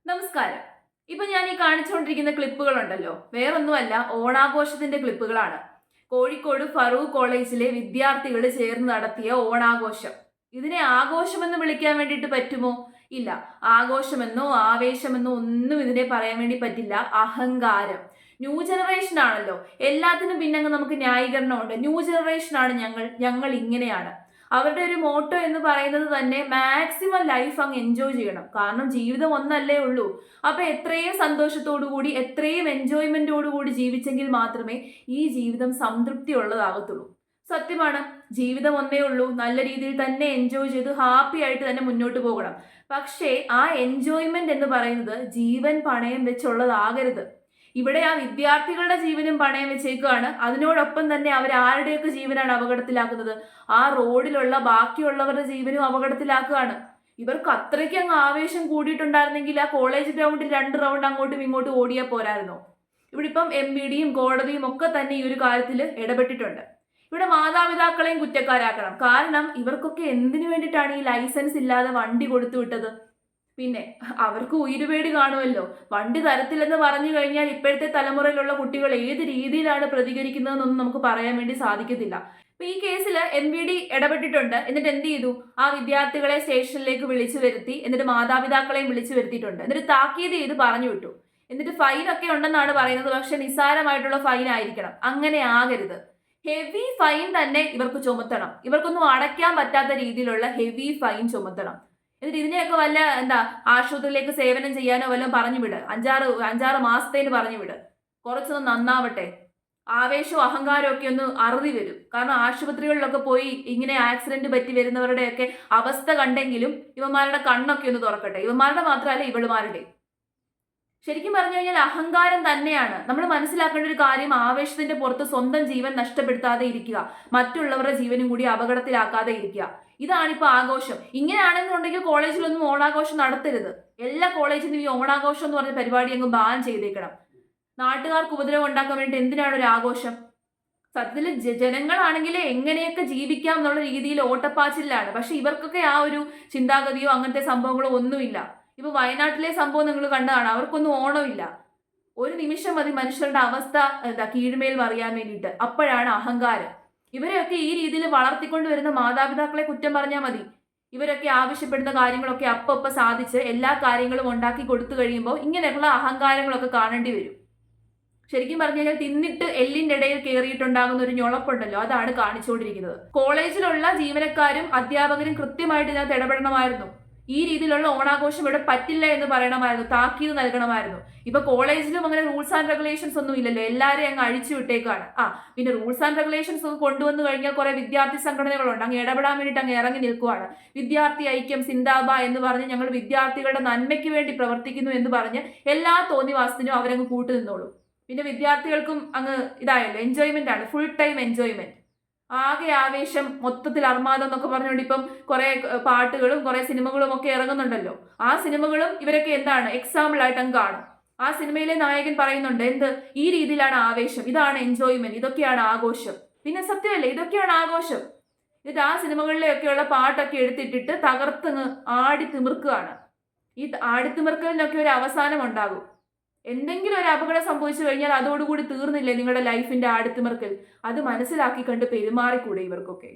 നമസ്കാരം. ഇപ്പൊ ഞാൻ ഈ കാണിച്ചുകൊണ്ടിരിക്കുന്ന ക്ലിപ്പുകളുണ്ടല്ലോ, വേറൊന്നുമല്ല, ഓണാഘോഷത്തിന്റെ ക്ലിപ്പുകളാണ്. കോഴിക്കോട് ഫറൂഖ് കോളേജിലെ വിദ്യാർത്ഥികൾ ചേർന്ന് നടത്തിയ ഓണാഘോഷം. ഇതിനെ ആഘോഷമെന്ന് വിളിക്കാൻ വേണ്ടിയിട്ട് പറ്റുമോ? ഇല്ല. ആഘോഷമെന്നോ ആവേശമെന്നോ ഒന്നും ഇതിനെ പറയാൻ വേണ്ടി പറ്റില്ല. അഹങ്കാരം. ന്യൂ ജനറേഷൻ ആണല്ലോ, എല്ലാത്തിനും പിന്നങ്ങ് നമുക്ക് ന്യായീകരണമുണ്ട്. ന്യൂ ജനറേഷൻ ആണ് ഞങ്ങൾ ഇങ്ങനെയാണ്. അവരുടെ ഒരു മോട്ടോ എന്ന് പറയുന്നത് തന്നെ മാക്സിമം ലൈഫ് അങ്ങ് എൻജോയ് ചെയ്യണം. കാരണം ജീവിതം ഒന്നല്ലേ ഉള്ളൂ. അപ്പൊ എത്രയും സന്തോഷത്തോടു കൂടി, എത്രയും എൻജോയ്മെന്റോടു കൂടി ജീവിച്ചെങ്കിൽ മാത്രമേ ഈ ജീവിതം സംതൃപ്തി ഉള്ളതാകത്തുള്ളൂ. സത്യമാണ്, ജീവിതം ഒന്നേ ഉള്ളൂ. നല്ല രീതിയിൽ തന്നെ എൻജോയ് ചെയ്ത് ഹാപ്പി ആയിട്ട് തന്നെ മുന്നോട്ട് പോകണം. പക്ഷേ ആ എൻജോയ്മെന്റ് എന്ന് പറയുന്നത് ജീവൻ പണയം വെച്ചുള്ളതാകരുത്. ഇവിടെ ആ വിദ്യാർത്ഥികളുടെ ജീവനും പണയം വെച്ചേക്കുകയാണ്. അതിനോടൊപ്പം തന്നെ അവർ ആരുടെയൊക്കെ ജീവനാണ് അപകടത്തിലാക്കുന്നത്? ആ റോഡിലുള്ള ബാക്കിയുള്ളവരുടെ ജീവനും അപകടത്തിലാക്കുകയാണ്. ഇവർക്ക് അത്രയ്ക്ക് അങ്ങ് ആവേശം കൂടിയിട്ടുണ്ടായിരുന്നെങ്കിൽ ആ കോളേജ് ഗ്രൗണ്ടിൽ 2 റൗണ്ട് അങ്ങോട്ടും ഇങ്ങോട്ടും ഓടിയാൽ പോരായിരുന്നോ? ഇവിടെ ഇപ്പം MVDയും കോടതിയും ഒക്കെ തന്നെ ഈ ഒരു കാര്യത്തിൽ ഇടപെട്ടിട്ടുണ്ട്. ഇവിടെ മാതാപിതാക്കളെയും കുറ്റക്കാരാക്കണം. കാരണം ഇവർക്കൊക്കെ എന്തിനു വേണ്ടിയിട്ടാണ് ഈ ലൈസൻസ് ഇല്ലാതെ വണ്ടി കൊടുത്തു വിട്ടത്? പിന്നെ അവർക്ക് ഉയിരുപേടി കാണുമല്ലോ. വണ്ടി തരത്തില്ലെന്ന് പറഞ്ഞു കഴിഞ്ഞാൽ ഇപ്പോഴത്തെ തലമുറയിലുള്ള കുട്ടികൾ ഏത് രീതിയിലാണ് പ്രതികരിക്കുന്നതെന്നൊന്നും നമുക്ക് പറയാൻ വേണ്ടി സാധിക്കത്തില്ല. ഇപ്പൊ ഈ കേസിൽ MVD ഇടപെട്ടിട്ടുണ്ട്. എന്നിട്ട് എന്ത് ചെയ്തു? ആ വിദ്യാർത്ഥികളെ സ്റ്റേഷനിലേക്ക് വിളിച്ചു വരുത്തി. എന്നിട്ട് മാതാപിതാക്കളെയും വിളിച്ചു വരുത്തിയിട്ടുണ്ട്. എന്നിട്ട് താക്കീത് ചെയ്ത് പറഞ്ഞു വിട്ടു. എന്നിട്ട് ഫൈൻ ഒക്കെ ഉണ്ടെന്നാണ് പറയുന്നത്. പക്ഷെ നിസ്സാരമായിട്ടുള്ള ഫൈൻ ആയിരിക്കണം. അങ്ങനെ ആകരുത്. ഹെവി ഫൈൻ തന്നെ ഇവർക്ക് ചുമത്തണം. ഇവർക്കൊന്നും അടയ്ക്കാൻ പറ്റാത്ത രീതിയിലുള്ള ഹെവി ഫൈൻ ചുമത്തണം. എന്നിട്ട് ഇതിനെയൊക്കെ വല്ല ആശുപത്രിയിലേക്ക് സേവനം ചെയ്യാനോ വല്ലതും പറഞ്ഞു വിട്. അഞ്ചാറ് മാസത്തേന് പറഞ്ഞു വിട്. കുറച്ചൊന്ന് നന്നാവട്ടെ. ആവേശവും അഹങ്കാരവും ഒക്കെ ഒന്ന് അറുതി വരും. കാരണം ആശുപത്രികളിലൊക്കെ പോയി ഇങ്ങനെ ആക്സിഡന്റ് പറ്റി വരുന്നവരുടെയൊക്കെ അവസ്ഥ കണ്ടെങ്കിലും ഇവന്മാരുടെ കണ്ണൊക്കെ ഒന്ന് തുറക്കട്ടെ. ഇവന്മാരുടെ മാത്രമല്ല, ഇവളുമാരുടെ. ശരിക്കും പറഞ്ഞു കഴിഞ്ഞാൽ അഹങ്കാരം തന്നെയാണ്. നമ്മൾ മനസ്സിലാക്കേണ്ട ഒരു കാര്യം, ആവേശത്തിന്റെ പുറത്ത് സ്വന്തം ജീവൻ നഷ്ടപ്പെടുത്താതെ ഇരിക്കുക, മറ്റുള്ളവരുടെ ജീവനും കൂടി അപകടത്തിലാക്കാതെ ഇരിക്കുക. ഇതാണിപ്പോ ആഘോഷം. ഇങ്ങനെയാണെന്നുണ്ടെങ്കിൽ കോളേജിലൊന്നും ഓണാഘോഷം നടത്തരുത്. എല്ലാ കോളേജിലും ഈ ഓണാഘോഷം എന്ന് പറഞ്ഞ പരിപാടി അങ്ങ് ബാൻ ചെയ്തേക്കണം. നാട്ടുകാർക്ക് ഉപദ്രവം ഉണ്ടാക്കാൻ വേണ്ടി എന്തിനാണ് ഒരു ആഘോഷം? സത്യത്തിൽ ജനങ്ങളാണെങ്കിൽ എങ്ങനെയൊക്കെ ജീവിക്കാം എന്നുള്ള രീതിയിൽ ഓട്ടപ്പാച്ചിലാണ്. പക്ഷെ ഇവർക്കൊക്കെ ആ ഒരു ചിന്താഗതിയോ അങ്ങനത്തെ സംഭവങ്ങളോ ഒന്നുമില്ല. ഇപ്പൊ വയനാട്ടിലെ സംഭവം നിങ്ങൾ കണ്ടതാണ്. അവർക്കൊന്നും ഓണമില്ല. ഒരു നിമിഷം മതി മനുഷ്യരുടെ അവസ്ഥ കീഴ്മേൽ മറിയാൻ വേണ്ടിയിട്ട്. അപ്പോഴാണ് അഹങ്കാരം. ഇവരെയൊക്കെ ഈ രീതിയിൽ വളർത്തിക്കൊണ്ട് വരുന്ന മാതാപിതാക്കളെ കുറ്റം പറഞ്ഞാൽ മതി. ഇവരൊക്കെ ആവശ്യപ്പെടുന്ന കാര്യങ്ങളൊക്കെ അപ്പ സാധിച്ച് എല്ലാ കാര്യങ്ങളും ഉണ്ടാക്കി കൊടുത്തു കഴിയുമ്പോൾ ഇങ്ങനെയുള്ള അഹങ്കാരങ്ങളൊക്കെ കാണേണ്ടി വരും. ശരിക്കും പറഞ്ഞു കഴിഞ്ഞാൽ തിന്നിട്ട് എല്ലിന്റെ ഇടയിൽ കയറിയിട്ടുണ്ടാകുന്ന ഒരു ഞൊളപ്പുണ്ടല്ലോ, അതാണ് കാണിച്ചുകൊണ്ടിരിക്കുന്നത്. കോളേജിലുള്ള ജീവനക്കാരും അധ്യാപകരും കൃത്യമായിട്ട് ഇതിനകത്ത് ഇടപെടണമായിരുന്നു. ഈ രീതിയിലുള്ള ഓണാഘോഷം ഇവിടെ പറ്റില്ല എന്ന് പറയണമായിരുന്നു, താക്കീത് നൽകണമായിരുന്നു. ഇപ്പൊ കോളേജിലും അങ്ങനെ റൂൾസ് ആൻഡ് റെഗുലേഷൻസ് ഒന്നും ഇല്ലല്ലോ, എല്ലാവരെയും അങ്ങ് അഴിച്ചു വിട്ടേക്കാണ്. പിന്നെ റൂൾസ് ആൻഡ് റെഗുലേഷൻസ് ഒക്കെ കൊണ്ടുവന്നു കഴിഞ്ഞാൽ കുറെ വിദ്യാർത്ഥി സംഘടനകളുണ്ട്, അങ്ങ് ഇടപെടാൻ വേണ്ടിയിട്ട് അങ്ങ് ഇറങ്ങി നിൽക്കുവാണ്. വിദ്യാർത്ഥി ഐക്യം സിന്ദാബ എന്ന് പറഞ്ഞ് ഞങ്ങൾ വിദ്യാർത്ഥികളുടെ നന്മയ്ക്ക് വേണ്ടി പ്രവർത്തിക്കുന്നു എന്ന് പറഞ്ഞ് എല്ലാ തോന്നിവാസത്തിനും അവരങ്ങ് കൂട്ടുനിന്നോളൂ. പിന്നെ വിദ്യാർത്ഥികൾക്കും അങ്ങ് ഇതായല്ലോ, എൻജോയ്മെന്റ് ആണ്, ഫുൾ ടൈം എൻജോയ്മെന്റ്. ആകെ ആവേശം, മൊത്തത്തിൽ അർമാദം എന്നൊക്കെ പറഞ്ഞുകൊണ്ട് ഇപ്പം കുറെ പാട്ടുകളും കുറെ സിനിമകളും ഒക്കെ ഇറങ്ങുന്നുണ്ടല്ലോ. ആ സിനിമകളും ഇവരൊക്കെ എന്താണ് എക്സാമ്പിൾ ആയിട്ട് അങ്ങ് കാണും. ആ സിനിമയിലെ നായകൻ പറയുന്നുണ്ട്, എന്ത് ഈ രീതിയിലാണ് ആവേശം, ഇതാണ് എൻജോയ്മെന്റ്, ഇതൊക്കെയാണ് ആഘോഷം. പിന്നെ സത്യമല്ലേ, ഇതൊക്കെയാണ് ആഘോഷം. എന്നിട്ട് ആ സിനിമകളിലെയൊക്കെയുള്ള പാട്ടൊക്കെ എടുത്തിട്ടിട്ട് തകർത്തങ്ങ് ആടി തിമിർക്കുകയാണ്. ഈ ആടിത്തിമിർക്കലിനൊക്കെ ഒരു അവസാനം ഉണ്ടാകും. എന്തെങ്കിലും ഒരു അപകടം സംഭവിച്ചു കഴിഞ്ഞാൽ അതോടുകൂടി തീർന്നില്ലേ നിങ്ങളുടെ ലൈഫിന്റെ ആടിത്തിമിർക്കൽ? അത് മനസ്സിലാക്കി കണ്ട് പെരുമാറിക്കൂടെ ഇവർക്കൊക്കെ?